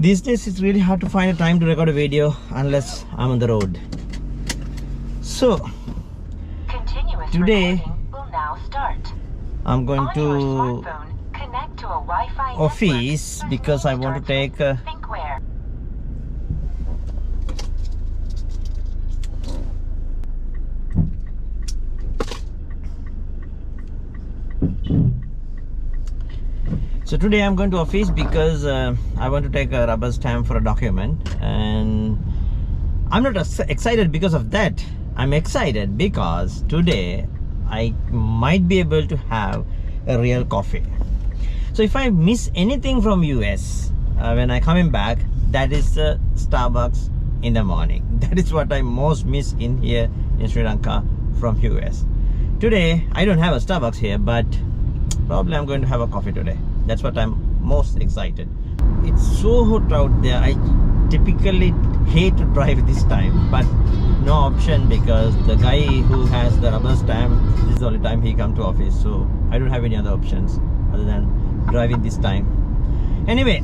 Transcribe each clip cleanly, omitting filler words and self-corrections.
These days it's really hard to find a time to record a video unless I'm on the road. So today will now start. I'm going On your to smartphone, connect to a Wi-Fi office network. because I want to take Thinkware. So today I'm going to office because I want to take a rubber stamp for a document, and I'm not excited because of that. I'm excited because today I might be able to have a real coffee. So if I miss anything from US when I coming back, that is Starbucks in the morning. That is what I most miss in here in Sri Lanka from US. Today I don't have a Starbucks here, but probably I'm going to have a coffee today. That's what I'm most excited. It's so hot out there. I typically hate to drive this time, but no option because the guy who has the rubber stamp, this is the only time he come to office, so I don't have any other options other than driving this time. Anyway,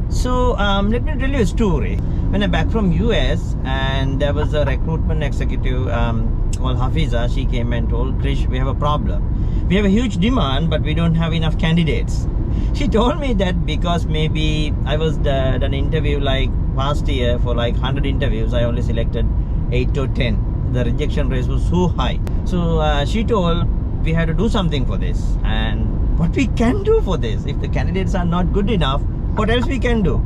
so let me tell you a story. When I'm back from US, and there was a recruitment executive called Hafiza. She came and told Krish, we have a problem. We have a huge demand, but we don't have enough candidates. She told me that because maybe I was done an interview like last year for like 100 interviews, I only selected 8 to 10. The rejection rate was so high. So she told we had to do something for this, and what we can do for this. If the candidates are not good enough, what else we can do?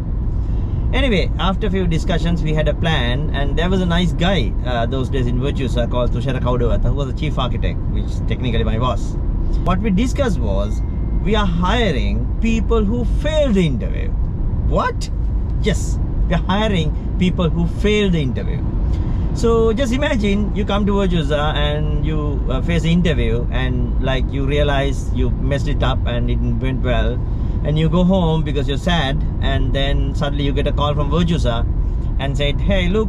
Anyway, after a few discussions, we had a plan, and there was a nice guy those days in Virtusa called Tushara Kaudawata, who was the chief architect, which is technically my boss. What we discussed was, we are hiring people who failed the interview. What? Yes, we are hiring people who failed the interview. So just imagine you come to Virtusa and you face the interview, and like you realize you messed it up and it went well, and you go home because you're sad, and then suddenly you get a call from Virtusa and said, hey look,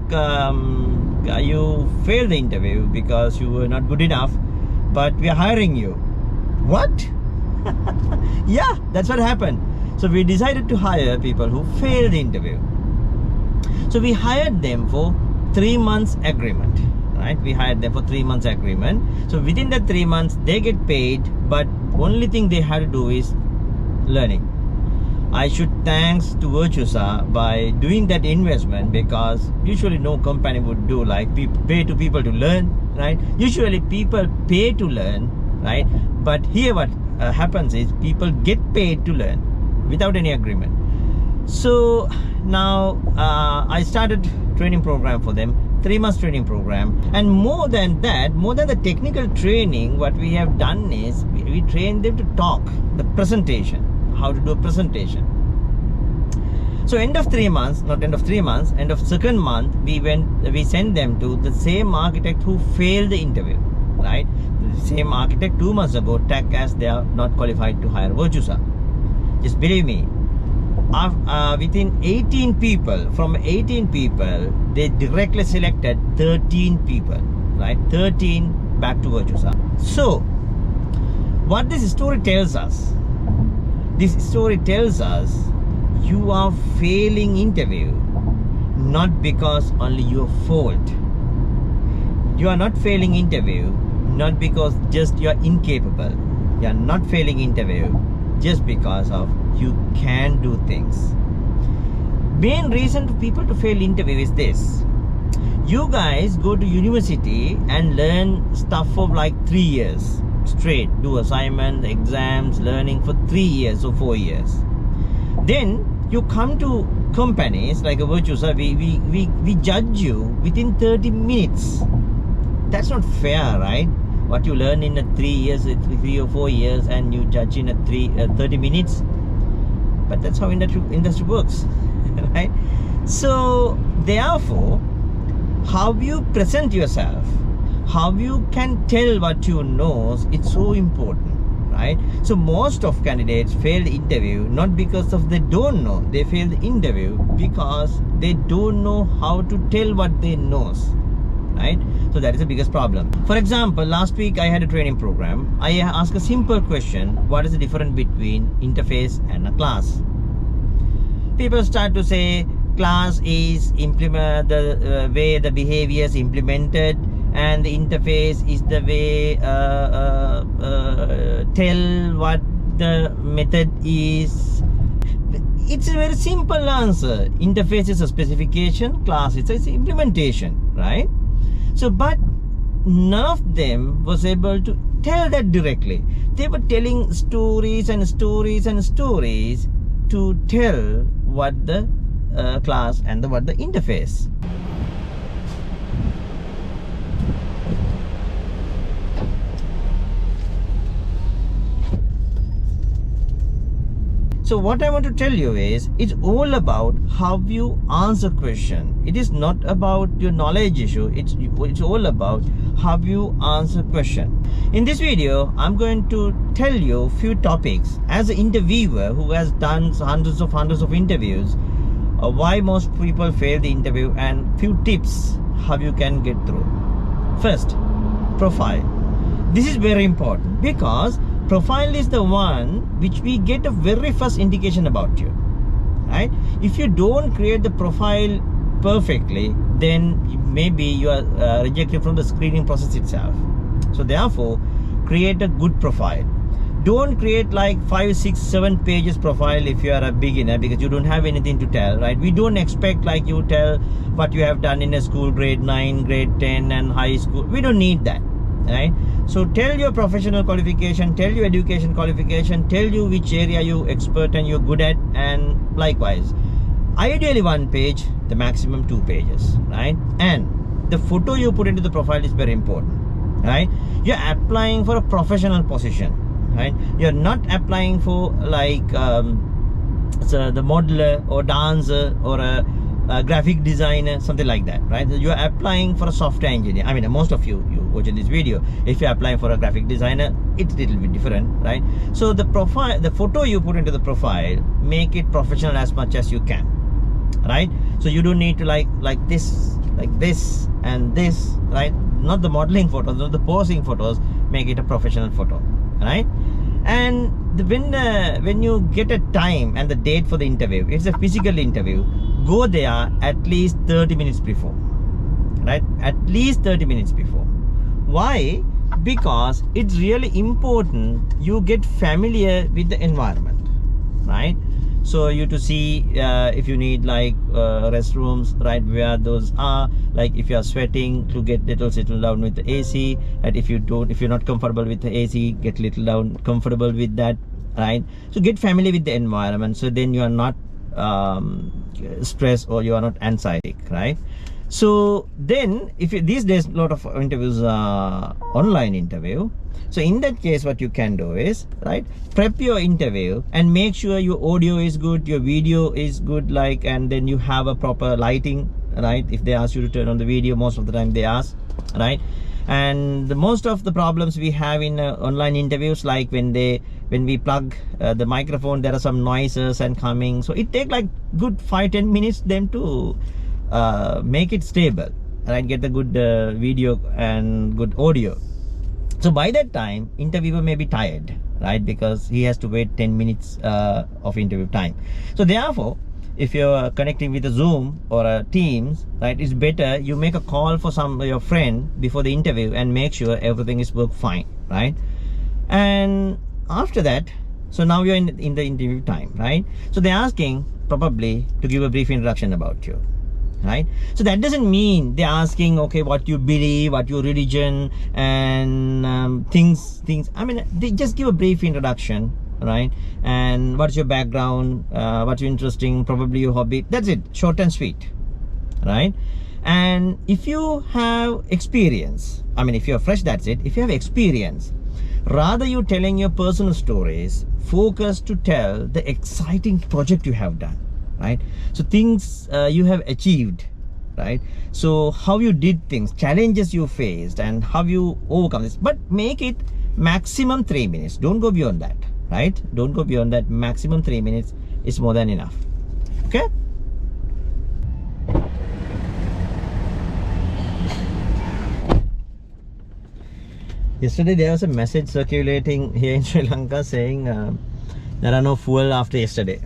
you failed the interview because you were not good enough, but we are hiring you. What? Yeah, that's what happened. So we decided to hire people who failed the interview. So we hired them for 3 months agreement, right? We hired them for 3 months agreement. So within that 3 months they get paid, but only thing they had to do is learning. I should thanks to Virtusa by doing that investment, because usually no company would do like pay to people to learn, right? Usually people pay to learn, right? But here what happens is people get paid to learn without any agreement. So now I started training program for them, 3 months training program, and more than that, more than the technical training, what we have done is we train them to talk, the presentation, how to do a presentation. So end of 3 months, not end of 3 months, end of second month, we sent them to the same architect who failed the interview, right? The same architect 2 months ago tagged as they are not qualified to hire Virtusa. Just believe me, within 18 people, from 18 people, they directly selected 13 people, right? 13 back to Virtusa. So what this story tells us, this story tells us you are failing interview not because only your fault. You are not failing interview not because just you are incapable. You are not failing interview just because of you can do things. Main reason for people to fail interview is this. You guys go to university and learn stuff for like 3 years straight, do assignments, exams, learning for 3 years or 4 years. Then you come to companies like a Virtusa, we judge you within 30 minutes. That's not fair, right? What you learn in 3 years, 3 or 4 years, and you judge in 30 minutes. But that's how industry works, right? So therefore, how you present yourself, how you can tell what you know, it's so important, right? So most of candidates fail the interview not because of they don't know. They fail the interview because they don't know how to tell what they know, right? So that is the biggest problem. For example, last week I had a training program. I asked a simple question: what is the difference between interface and a class? people start to say class is implement the way the behavior is implemented, and the interface is the way tell what the method is. It's a very simple answer. Interface is a specification, class is its implementation, right? So, but none of them was able to tell that directly. They were telling stories and stories and stories to tell what the class and what the interface. So what I want to tell you is, it's all about how you answer question. It is not about your knowledge issue. It's all about how you answer question. In this video, I'm going to tell you few topics as an interviewer who has done hundreds of interviews, why most people fail the interview, and few tips how you can get through. First, profile. This is very important because profile is the one which we get a very first indication about you, right? If you don't create the profile perfectly, then maybe you are rejected from the screening process itself. So therefore, create a good profile. Don't create like 5, 6, 7 pages profile if you are a beginner, because you don't have anything to tell, right? We don't expect like you tell what you have done in a school, grade 9, grade 10 and high school. We don't need that, right? So tell your professional qualification, tell your education qualification, tell you which area you expert and you're good at, and likewise. Ideally 1 page, the maximum 2 pages, right? And the photo you put into the profile is very important, right? You're applying for a professional position, right? You're not applying for like the modeler or dancer or a graphic designer, something like that, right? You are applying for a software engineer. I mean, most of you watching this video, if you're applying for a graphic designer, it's a little bit different, right? So the profile, the photo you put into the profile, make it professional as much as you can, right? So you don't need to like this and this, right? Not the modeling photos, not the posing photos. Make it a professional photo, right? And when you get a time and the date for the interview, it's a physical interview, go there at least 30 minutes before, right? At least 30 minutes before. Why? Because it's really important you get familiar with the environment, right? So you to see if you need like restrooms, right, where those are, like if you are sweating, to get little settle down with the AC, and if you're not comfortable with the AC, get little down comfortable with that, right? So get familiar with the environment, so then you are not stressed or you are not anxiety, right? So then if you, these days a lot of interviews are online interview, so in that case what you can do is, right, prep your interview and make sure your audio is good, your video is good, like, and then you have a proper lighting, right? If they ask you to turn on the video, most of the time they ask, right? And most of the problems we have in online interviews, like when we plug the microphone, there are some noises and coming, so it take like good 5-10 minutes them to make it stable, right? Get the good video and good audio. So by that time, interviewer may be tired, right? Because he has to wait 10 minutes of interview time. So therefore, if you're connecting with a Zoom or a Teams, right, it's better you make a call for your friend before the interview and make sure everything is work fine, right? And after that, so now you're in the interview time, right? So they're asking probably to give a brief introduction about you, right? So that doesn't mean they're asking, okay, what you believe, what your religion, and things. I mean, they just give a brief introduction, right? And what's your background, what's your interesting, probably your hobby. That's it, short and sweet, right? And if you have experience, I mean, if you're fresh, that's it. If you have experience, rather you telling your personal stories, focus to tell the exciting project you have done, right? So things you have achieved, right? So how you did things, challenges you faced, and how you overcome this. But make it maximum 3 minutes. Don't go beyond that, right? Don't go beyond that. Maximum 3 minutes is more than enough. Okay? Yesterday there was a message circulating here in Sri Lanka saying there are no fuel after yesterday.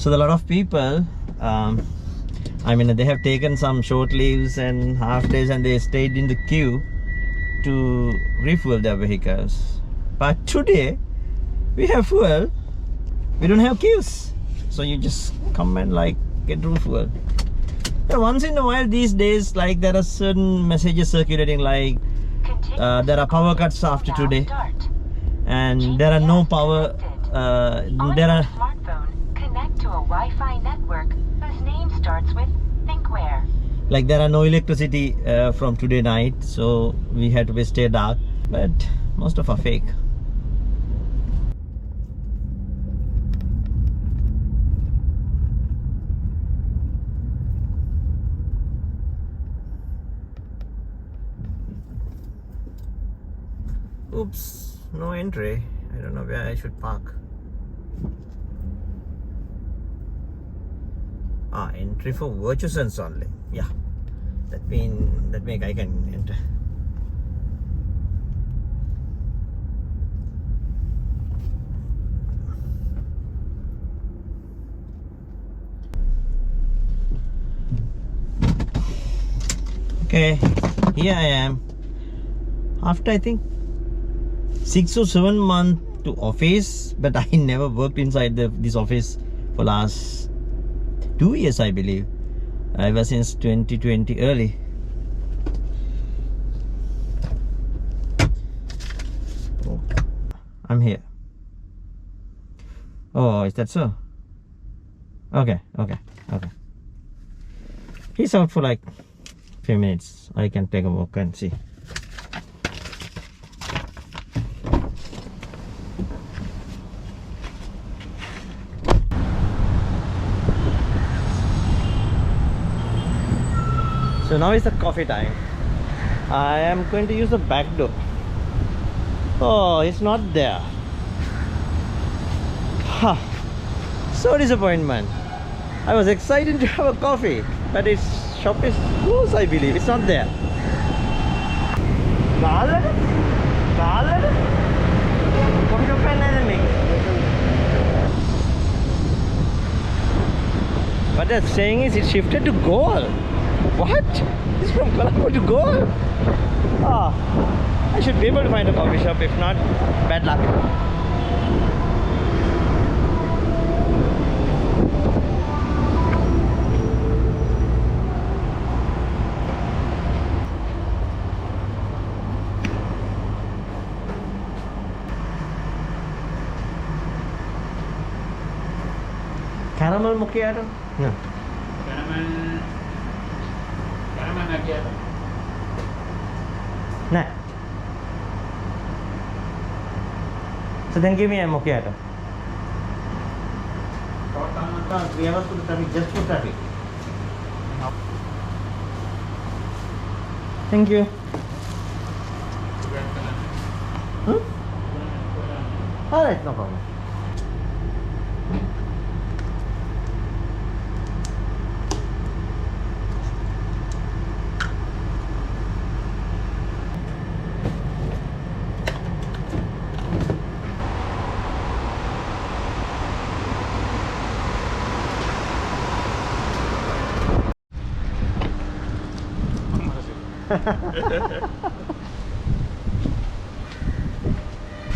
So a lot of people, I mean, they have taken some short leaves and half days, and they stayed in the queue to refuel their vehicles. But today we have fuel, we don't have queues, so you just come and like get refuel. Yeah, once in a while these days, like there are certain messages circulating like there are power cuts after today, and there are no power. There are smartphone, connect to a Wi-Fi network whose name starts with thinkware. like there are no electricity from today night, so we had to stay dark. But most of are fake. Oops, no entry. I don't know where I should park. Entry for virtuosans only. Yeah, that make I can enter. Okay, here I am. After I think 6 or 7 months to office, but I never worked inside this office for last 2 years, I believe. Ever since 2020 early. Oh, I'm here. Oh, is that so? Okay. He's out for like few minutes. I can take a walk and see. So now is the coffee time. I am going to use the back door. Oh, it's not there. Ha! So disappointment. I was excited to have a coffee, but its shop is closed, I believe. It's not there. What they're saying is it shifted to Goal. What? It's from Colombo to Goal? I should be able to find a coffee shop. If not, bad luck. Caramel macchiato? No. Caramel macchiato. No. So then give me a macchiato. No, 3 hours for traffic, just for traffic. Thank you. Alright, no problem.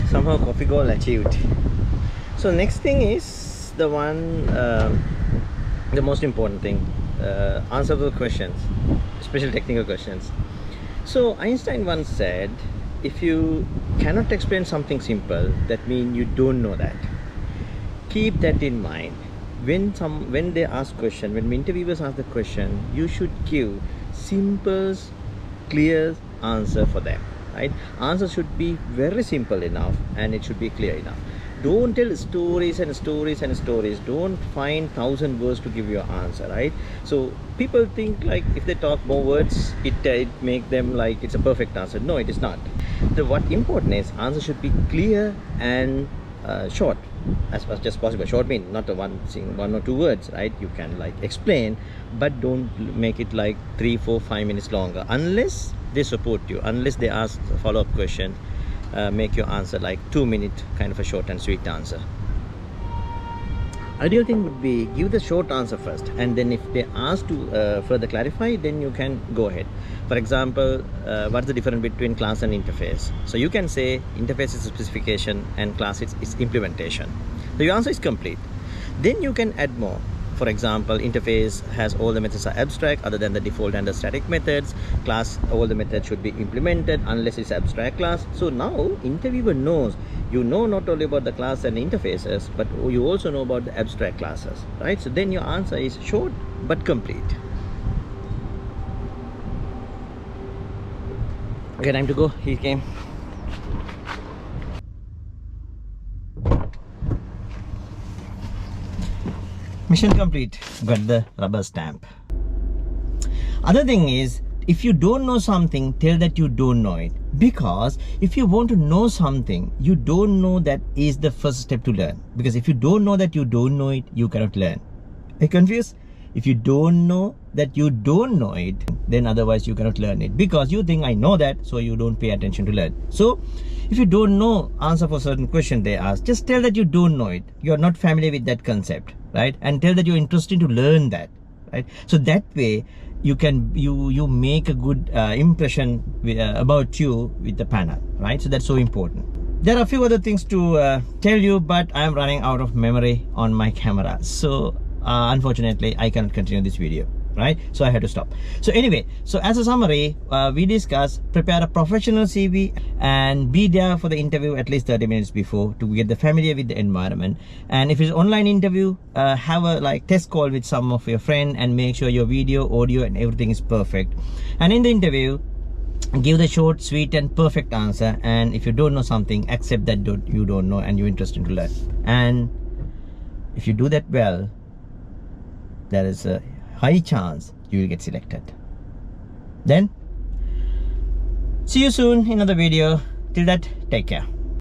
Somehow coffee goal achieved. So next thing is the one, the most important thing, answer the questions, especially technical questions. So Einstein once said, if you cannot explain something simple, that means you don't know that. Keep that in mind. When they ask question, when interviewers ask the question, you should give simple, clear answer for them, right? Answer should be very simple enough and it should be clear enough. Don't tell stories and stories and stories. Don't find 1,000 words to give your answer, right? So people think like if they talk more words, it make them like it's a perfect answer. No, it is not. What important is answer should be clear and short as much as possible. Short means not one or two words, right? You can like explain, but don't make it like 3, 4, 5 minutes longer unless they support you, unless they ask a follow-up question. Make your answer like 2 minute, kind of a short and sweet answer. ideal thing would be give the short answer first, and then if they ask to further clarify, then you can go ahead. For example, what's the difference between class and interface? So you can say interface is a specification and class is implementation. So your answer is complete. Then you can add more. For example, interface has all the methods are abstract other than the default and the static methods. Class, all the methods should be implemented unless it's abstract class. So now interviewer knows you know not only about the class and interfaces, but you also know about the abstract classes, right? So then your answer is short but complete. Okay, time to go. He came. Mission complete. Got the rubber stamp. Other thing is, if you don't know something, tell that you don't know it. Because if you want to know something, you don't know that is the first step to learn. Because if you don't know that you don't know it, you cannot learn. Are you confused? If you don't know that you don't know it, then otherwise you cannot learn it. Because you think I know that, so you don't pay attention to learn. So if you don't know answer for certain question they ask, just tell that you don't know it. You are not familiar with that concept, right? And tell that you're interested to learn that, right? So that way you can you make a good impression about you with the panel, right? So that's so important. There are a few other things to tell you, but I'm running out of memory on my camera, so unfortunately I cannot continue this video, right? So I had to stop. So anyway, so as a summary, we discussed prepare a professional CV and be there for the interview at least 30 minutes before to get the familiar with the environment. And if it's online interview, have a test call with some of your friend and make sure your video, audio and everything is perfect. And in the interview, give the short, sweet and perfect answer. And if you don't know something, accept that you don't know and you're interested to learn. And if you do that well, there is a high chance you will get selected. Then see you soon in another video. Till that, take care.